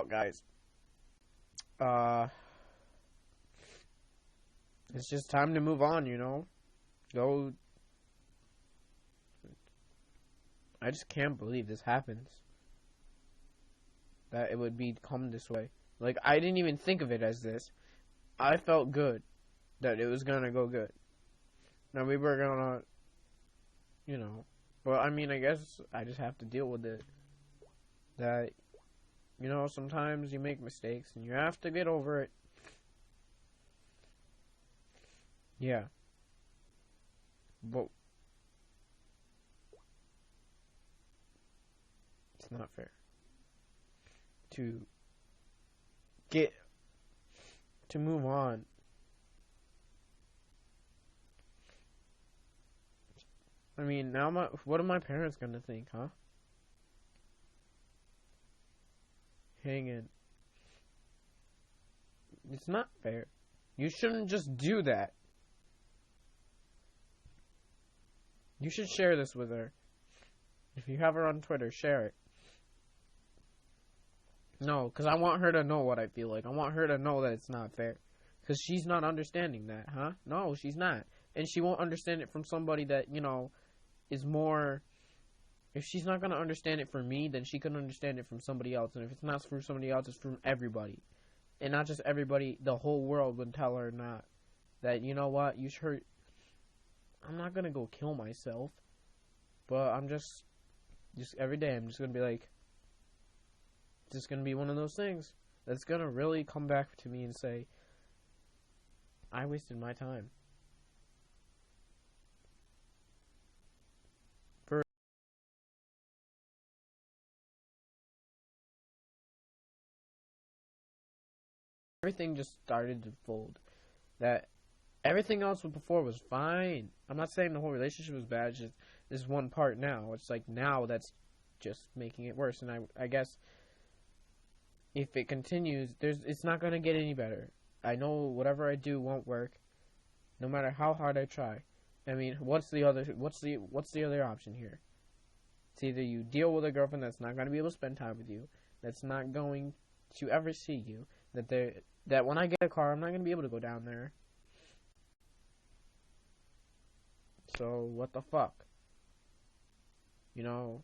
guys. Uh, it's just time to move on, Go. I just can't believe this happens. That it would become this way. Like, I didn't even think of it as this. I felt good that it was gonna go good. Now we were gonna, but I mean, I guess I just have to deal with it. That, sometimes you make mistakes and you have to get over it. Yeah. But it's not fair to get to move on. I mean, now what are my parents gonna think, huh? Hang in. It's not fair. You shouldn't just do that. You should share this with her. If you have her on Twitter, share it. No, because I want her to know what I feel like. I want her to know that it's not fair. Because she's not understanding that, huh? No, she's not. And she won't understand it from somebody that, is more... If she's not going to understand it from me, then she can understand it from somebody else. And if it's not from somebody else, it's from everybody. And not just everybody, the whole world would tell her not. That, you know what, you should... I'm not going to go kill myself. But I'm just every day, I'm just going to be like... It's just going to be one of those things that's going to really come back to me and say, I wasted my time. Everything just started to fold. That everything else before was fine. I'm not saying the whole relationship was bad. It's just this one part now. It's like now that's just making it worse. And I guess if it continues, it's not gonna get any better. I know whatever I do won't work, no matter how hard I try. I mean, what's the other option here? It's either you deal with a girlfriend that's not gonna be able to spend time with you, that's not going to ever see you, that when I get a car, I'm not gonna be able to go down there. So what the fuck? And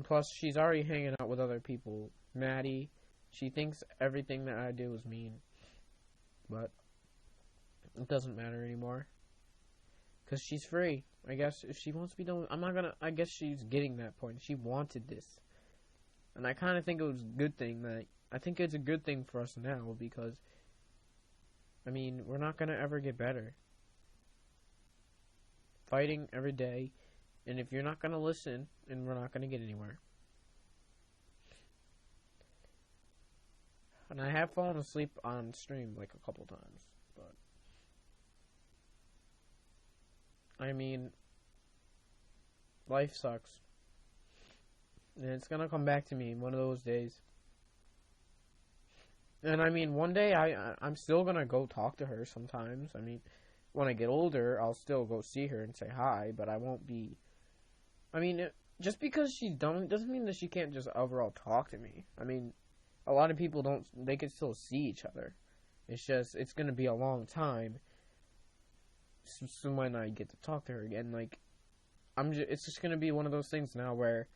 plus, she's already hanging out with other people. Maddie, she thinks everything that I do is mean. But it doesn't matter anymore. Because she's free. I guess if she wants to be done, I guess she's getting that point. She wanted this. And I kind of think it was a good thing I think it's a good thing for us now because, I mean, we're not going to ever get better. Fighting every day. And if you're not going to listen, then we're not going to get anywhere. And I have fallen asleep on stream like a couple times. But I mean, life sucks. And it's going to come back to me one of those days. And I mean, one day I'm still going to go talk to her sometimes. I mean, when I get older, I'll still go see her and say hi, but I won't be... I mean, just because she's dumb doesn't mean that she can't just overall talk to me. I mean, a lot of people they can still see each other. It's just, it's going to be a long time. So when I get to talk to her again, like, it's just going to be one of those things now where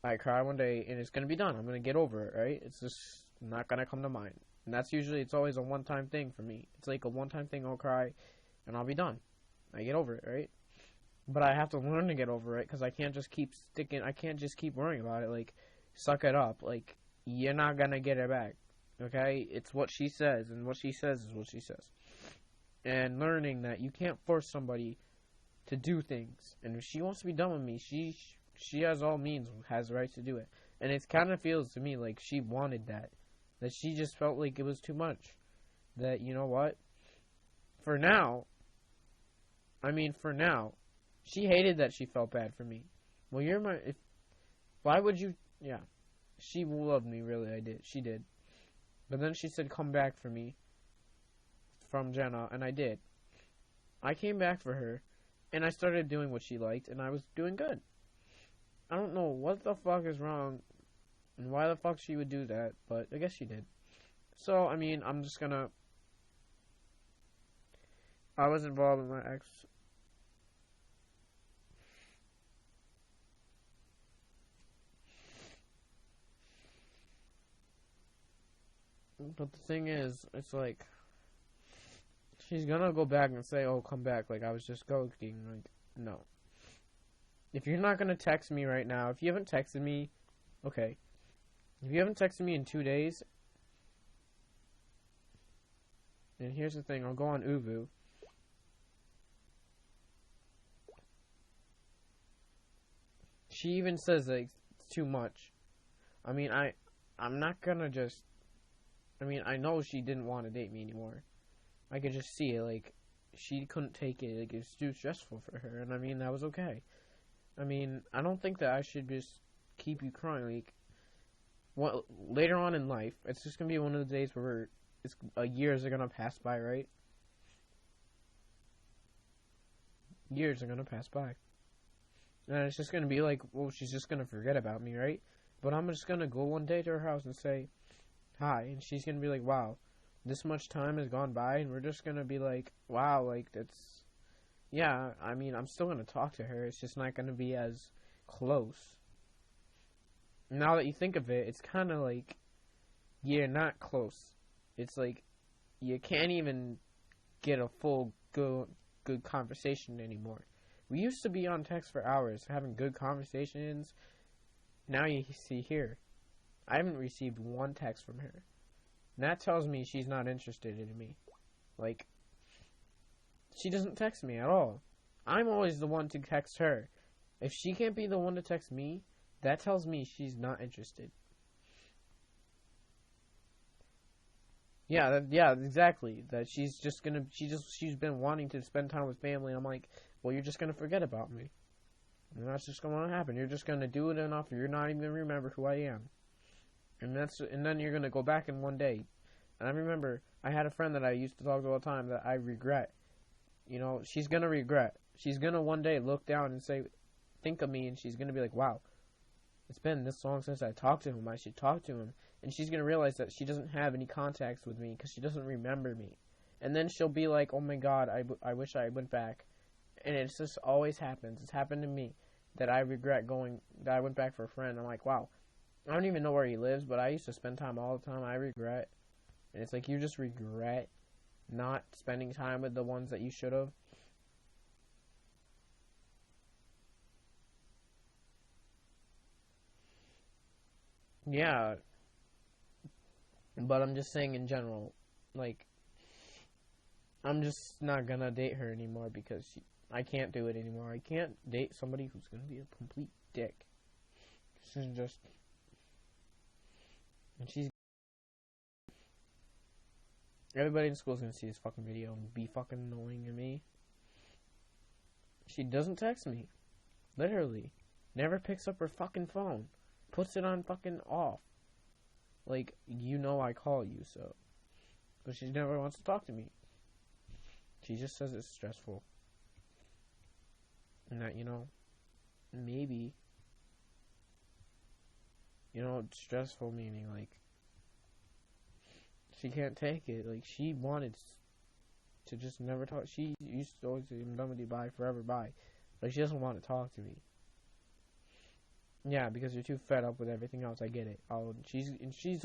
I cry one day and it's going to be done. I'm going to get over it, right? It's just not going to come to mind. And that's it's always a one-time thing for me. It's like a one-time thing, I'll cry and I'll be done. I get over it, right? But I have to learn to get over it because I can't just keep worrying about it. Like, suck it up. Like, you're not going to get it back. Okay? It's what she says, and what she says is what she says. And learning that you can't force somebody to do things. And if she wants to be done with me, she has all means, has the right to do it. And it kind of feels to me like she wanted that. That she just felt like it was too much. That, you know what? For now, she hated that she felt bad for me. Well, why would you, yeah. She loved me, really, she did. But then she said, come back for me. From Jenna, and I did. I came back for her, and I started doing what she liked, and I was doing good. I don't know what the fuck is wrong. And why the fuck she would do that, but I guess she did. So, I mean, I'm just gonna... I was involved with my ex. But the thing is, it's like... She's gonna go back and say, oh, come back, like, I was just ghosting. Like, no. If you're not gonna text me right now, if you haven't texted me, okay. If you haven't texted me in 2 days... And here's the thing, I'll go on Uvu. She even says like it's too much. I mean, I'm not gonna just. I mean, I know she didn't want to date me anymore. I could just see it. Like, she couldn't take it. Like, it's too stressful for her. And I mean, that was okay. I mean, I don't think that I should just keep you crying. Like, well, later on in life, it's just gonna be one of the days where years are gonna pass by, right? Years are gonna pass by. And it's just going to be like, well, she's just going to forget about me, right? But I'm just going to go one day to her house and say hi. And she's going to be like, wow, this much time has gone by. And we're just going to be like, wow, like, that's... Yeah, I mean, I'm still going to talk to her. It's just not going to be as close. Now that you think of it, it's kind of like, you're not close. It's like, you can't even get a full good conversation anymore. We used to be on text for hours, having good conversations. Now you see here, I haven't received one text from her. And that tells me she's not interested in me. Like, she doesn't text me at all. I'm always the one to text her. If she can't be the one to text me, that tells me she's not interested. Yeah, yeah, exactly. That she's been wanting to spend time with family. And I'm like, well, you're just gonna forget about me, and that's just gonna happen. You're just gonna do it enough, you're not even gonna remember who I am, and then you're gonna go back in one day. And I remember I had a friend that I used to talk to all the time that I regret. You know, she's gonna regret. She's gonna one day look down and say, think of me, and she's gonna be like, wow, it's been this long since I talked to him. I should talk to him. And she's gonna realize that she doesn't have any contacts with me because she doesn't remember me. And then she'll be like, oh my god, I wish I went back. And it just always happens. It's happened to me that I regret that I went back for a friend. I'm like, wow, I don't even know where he lives, but I used to spend time all the time. I regret. And it's like, you just regret not spending time with the ones that you should have. Yeah, but I'm just saying in general, like, I'm just not gonna date her anymore because I can't do it anymore. I can't date somebody who's gonna be a complete dick. She's just, and everybody in school is gonna see this fucking video and be fucking annoying at me. She doesn't text me, literally, never picks up her fucking phone, puts it on fucking off. Like, you know I call you, so, but she never wants to talk to me. She just says it's stressful. And that, you know, maybe, you know, stressful meaning, like, she can't take it. Like, she wanted to just never talk. She used to always say, I'm done with you, bye, forever, bye. Like, she doesn't want to talk to me. Yeah, because you're too fed up with everything else. I get it. She's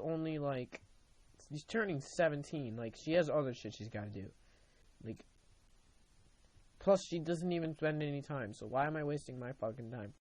only, like, she's turning 17. Like, she has other shit she's got to do. Like, plus she doesn't even spend any time. So why am I wasting my fucking time?